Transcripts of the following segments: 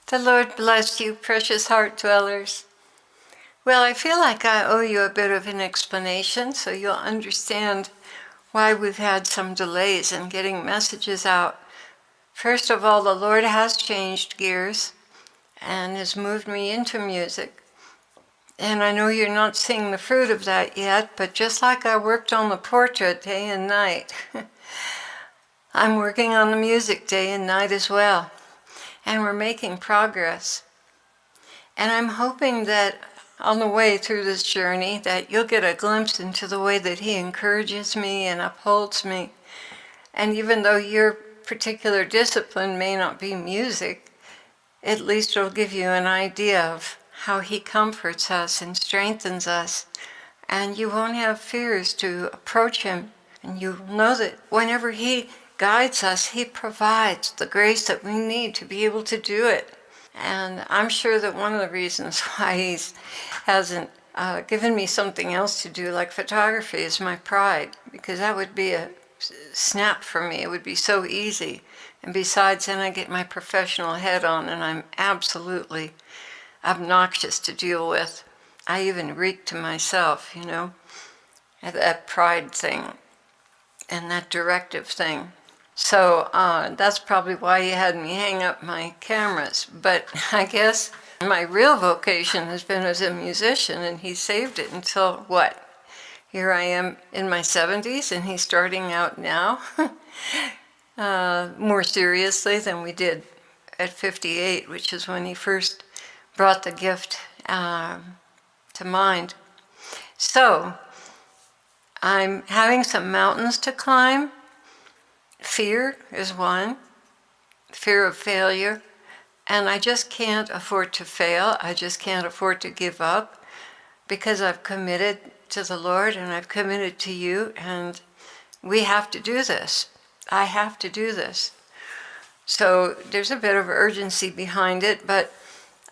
The Lord bless you, precious Heartdwellers. Well, I feel like I owe you a bit of an explanation so you'll understand why we've had some delays in getting messages out. First of all, the Lord has changed gears and has moved me into music. And I know you're not seeing the fruit of that yet, but just like I worked on the portrait day and night, I'm working on the music day and night as well. And we're making progress. And I'm hoping that on the way through this journey that you'll get a glimpse into the way that He encourages me and upholds me. And even though your particular discipline may not be music, at least it'll give you an idea of how He comforts us and strengthens us. And you won't have fears to approach Him. And you know that whenever He guides us, He provides the grace that we need to be able to do it. And I'm sure that one of the reasons why He hasn't given me something else to do like photography is my pride, because that would be a snap for me. It would be so easy. And besides, then I get my professional head on and I'm absolutely obnoxious to deal with. I even reek to myself, that pride thing and that directive thing. So that's probably why He had me hang up my cameras. But I guess my real vocation has been as a musician, and He saved it until what? Here I am in my 70s, and He's starting out now more seriously than we did at 58, which is when He first brought the gift to mind. So I'm having some mountains to climb. Fear is one, fear of failure, and I just can't afford to fail. I just can't afford to give up because I've committed to the Lord and I've committed to you, and we have to do this. I have to do this. So there's a bit of urgency behind it, but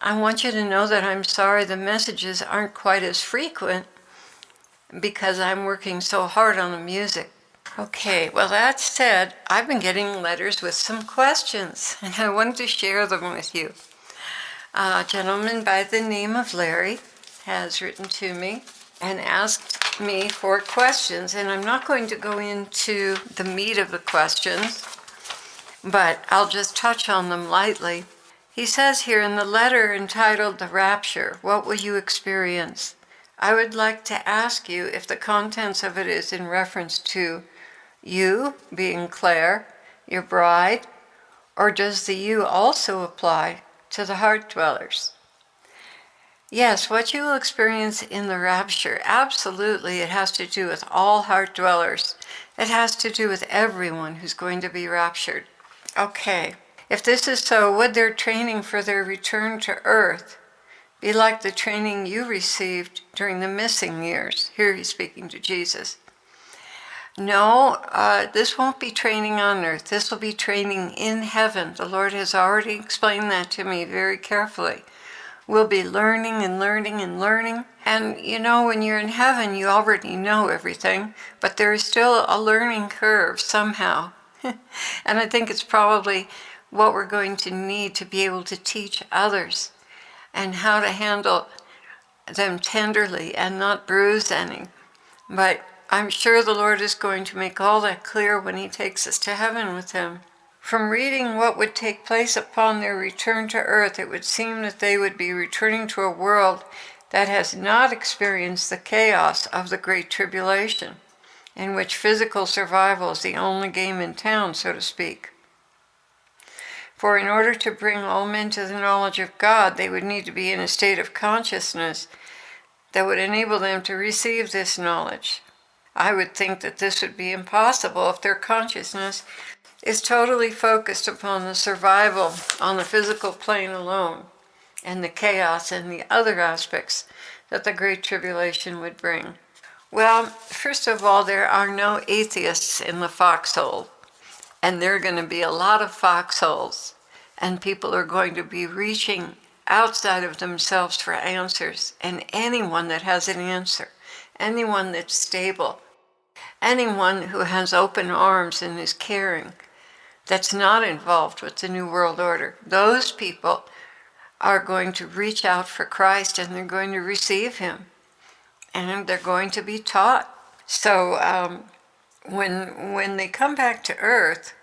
I want you to know that I'm sorry the messages aren't quite as frequent because I'm working so hard on the music. Okay, well, that said, I've been getting letters with some questions, and I wanted to share them with you. A gentleman by the name of Larry has written to me and asked me for questions, and I'm not going to go into the meat of the questions, but I'll just touch on them lightly. He says here in the letter entitled "The Rapture, What Will You Experience?" I would like to ask you if the contents of it is in reference to you, being Clare, your bride, or does the you also apply to the Heartdwellers? Yes, what you will experience in the rapture, absolutely, it has to do with all Heartdwellers. It has to do with everyone who's going to be raptured. Okay, if this is so, would their training for their return to earth be like the training you received during the missing years? Here he's speaking to Jesus. No, this won't be training on earth. This will be training in heaven. The Lord has already explained that to me very carefully. We'll be learning and learning and learning. And when you're in heaven, you already know everything, but there is still a learning curve somehow. And I think it's probably what we're going to need to be able to teach others and how to handle them tenderly and not bruise any. But I'm sure the Lord is going to make all that clear when He takes us to heaven with Him. From reading what would take place upon their return to earth, it would seem that they would be returning to a world that has not experienced the chaos of the Great Tribulation, in which physical survival is the only game in town, so to speak. For in order to bring all men to the knowledge of God, they would need to be in a state of consciousness that would enable them to receive this knowledge. I would think that this would be impossible if their consciousness is totally focused upon the survival on the physical plane alone and the chaos and the other aspects that the Great Tribulation would bring. Well, first of all, there are no atheists in the foxhole, and there are going to be a lot of foxholes, and people are going to be reaching outside of themselves for answers, and anyone that has an answer, anyone that's stable, anyone who has open arms and is caring, that's not involved with the New World Order, those people are going to reach out for Christ, and they're going to receive him, and they're going to be taught. So when they come back to earth,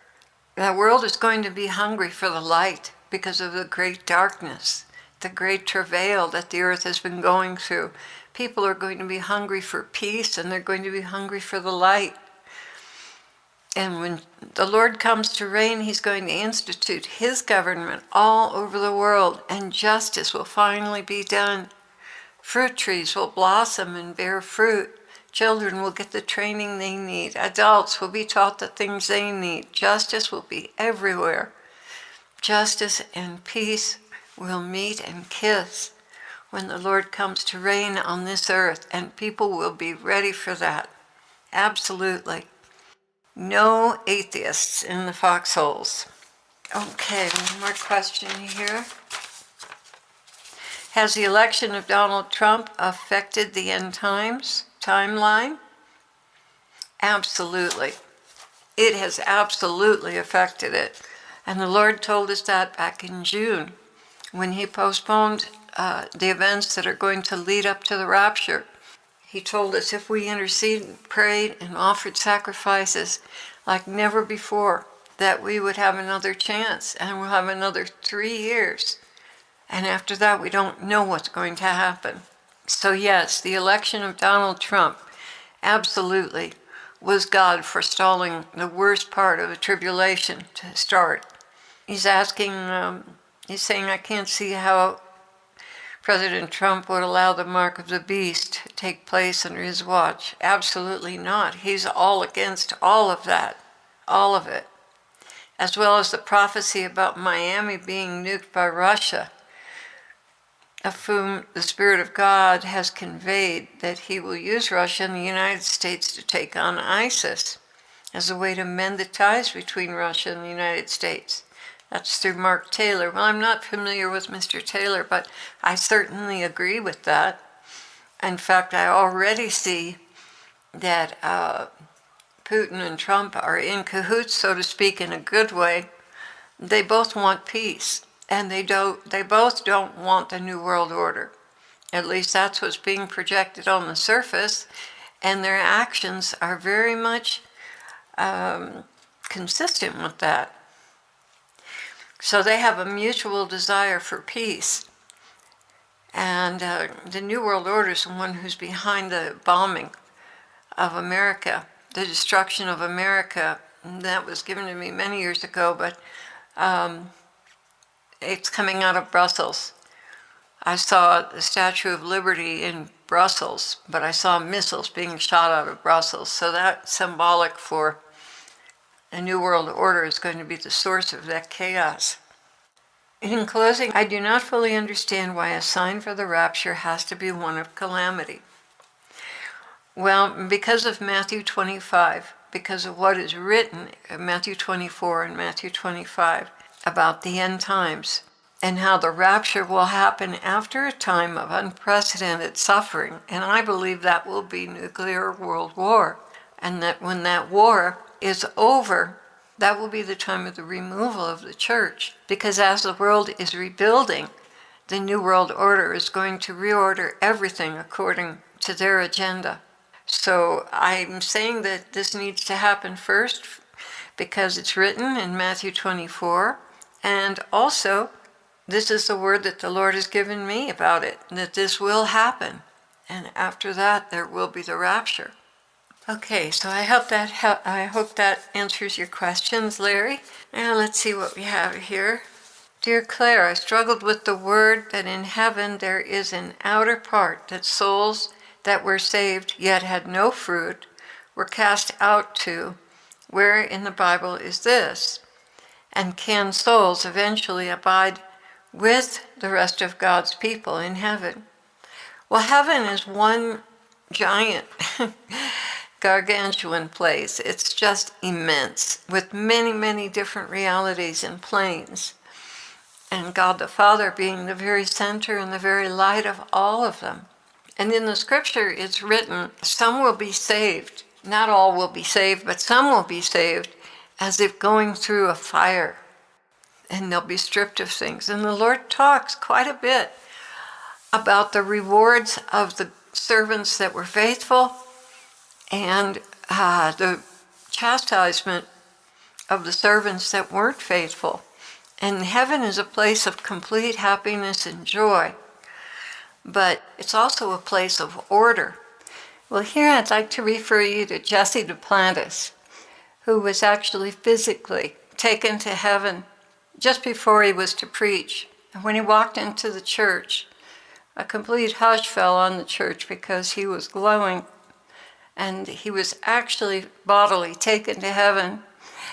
the world is going to be hungry for the light because of the great darkness, the great travail that the earth has been going through. People are going to be hungry for peace, and they're going to be hungry for the light. And when the Lord comes to reign, he's going to institute his government all over the world, and justice will finally be done. Fruit trees will blossom and bear fruit. Children will get the training they need. Adults will be taught the things they need. Justice will be everywhere. Justice and peace will meet and kiss when the Lord comes to reign on this earth, and people will be ready for that. Absolutely. No atheists in the foxholes. Okay, one more question here. Has the election of Donald Trump affected the end times timeline? Absolutely. It has absolutely affected it. And the Lord told us that back in June when he postponed the events that are going to lead up to the rapture. He told us if we interceded, prayed, and offered sacrifices like never before, that we would have another chance, and we'll have another 3 years. And after that, we don't know what's going to happen. So yes, the election of Donald Trump absolutely was God forestalling the worst part of the tribulation to start. He's asking, he's saying, I can't see how President Trump would allow the mark of the beast to take place under his watch. Absolutely not. He's all against all of that, all of it, as well as the prophecy about Miami being nuked by Russia, of whom the Spirit of God has conveyed that he will use Russia and the United States to take on ISIS as a way to mend the ties between Russia and the United States. That's through Mark Taylor. Well, I'm not familiar with Mr. Taylor, but I certainly agree with that. In fact, I already see that Putin and Trump are in cahoots, so to speak, in a good way. They both want peace, and they both don't want the New World Order. At least that's what's being projected on the surface, and their actions are very much consistent with that. So they have a mutual desire for peace. And the New World Order is the one who's behind the bombing of America, the destruction of America. That was given to me many years ago, but it's coming out of Brussels. I saw the Statue of Liberty in Brussels, but I saw missiles being shot out of Brussels. So that's symbolic for a New World Order is going to be the source of that chaos. In closing, I do not fully understand why a sign for the rapture has to be one of calamity. Well, because of Matthew 25, because of what is written in Matthew 24 and Matthew 25 about the end times, and how the rapture will happen after a time of unprecedented suffering. And I believe that will be nuclear world war. And that when that war is over, that will be the time of the removal of the church. Because as the world is rebuilding, the New World Order is going to reorder everything according to their agenda. So I'm saying that this needs to happen first because it's written in Matthew 24. And also, this is the word that the Lord has given me about it, that this will happen. And after that, there will be the rapture. Okay, so I hope that answers your questions, Larry. Now let's see what we have here. Dear Claire, I struggled with the word that in heaven there is an outer part that souls that were saved yet had no fruit were cast out to. Where in the Bible is this? And can souls eventually abide with the rest of God's people in heaven? Well, heaven is one giant gargantuan place. It's just immense, with many, many different realities and planes. And God the Father being the very center and the very light of all of them. And in the scripture it's written, some will be saved. Not all will be saved, but some will be saved as if going through a fire. and they'll be stripped of things. And the Lord talks quite a bit about the rewards of the servants that were faithful and the chastisement of the servants that weren't faithful. And heaven is a place of complete happiness and joy, but it's also a place of order. Well, here I'd like to refer you to Jesse Duplantis, who was actually physically taken to heaven just before he was to preach. And when he walked into the church, a complete hush fell on the church because he was glowing, and he was actually bodily taken to heaven.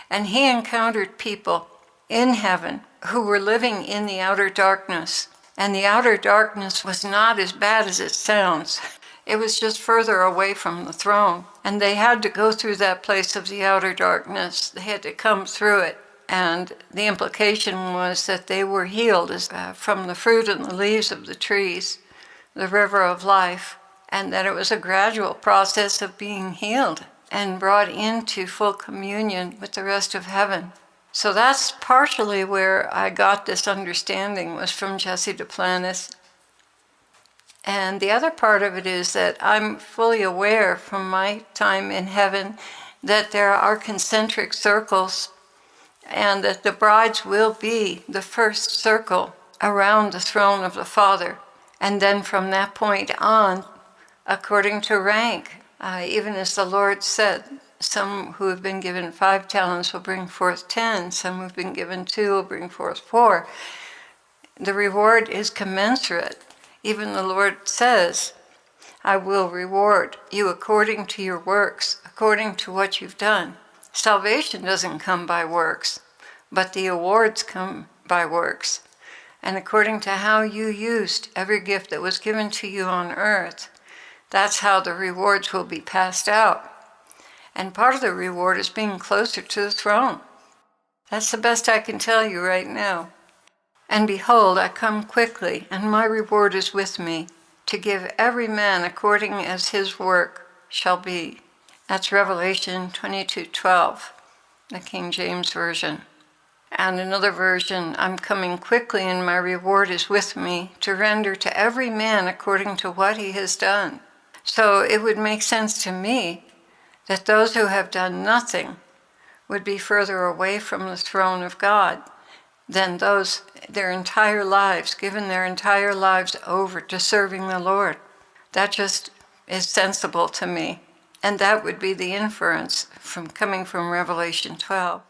And he encountered people in heaven who were living in the outer darkness. And the outer darkness was not as bad as it sounds. It was just further away from the throne. And they had to go through that place of the outer darkness. They had to come through it. And the implication was that they were healed from the fruit and the leaves of the trees, the river of life, and that it was a gradual process of being healed and brought into full communion with the rest of heaven. So that's partially where I got this understanding, was from Jesse Duplantis. And the other part of it is that I'm fully aware from my time in heaven that there are concentric circles, and that the brides will be the first circle around the throne of the Father. And then from that point on, according to rank, even as the Lord said, some who have been given 5 talents will bring forth 10, some who have been given 2 will bring forth 4. The reward is commensurate. Even the Lord says, I will reward you according to your works, according to what you've done. Salvation doesn't come by works, but the awards come by works. And according to how you used every gift that was given to you on earth, that's how the rewards will be passed out. And part of the reward is being closer to the throne. That's the best I can tell you right now. And behold, I come quickly, and my reward is with me, to give every man according as his work shall be. That's Revelation 22:12, the King James Version. And another version, I'm coming quickly, and my reward is with me, to render to every man according to what he has done. So it would make sense to me that those who have done nothing would be further away from the throne of God than those their entire lives, given their entire lives over to serving the Lord. That just is sensible to me. And that would be the inference from coming from Revelation 12.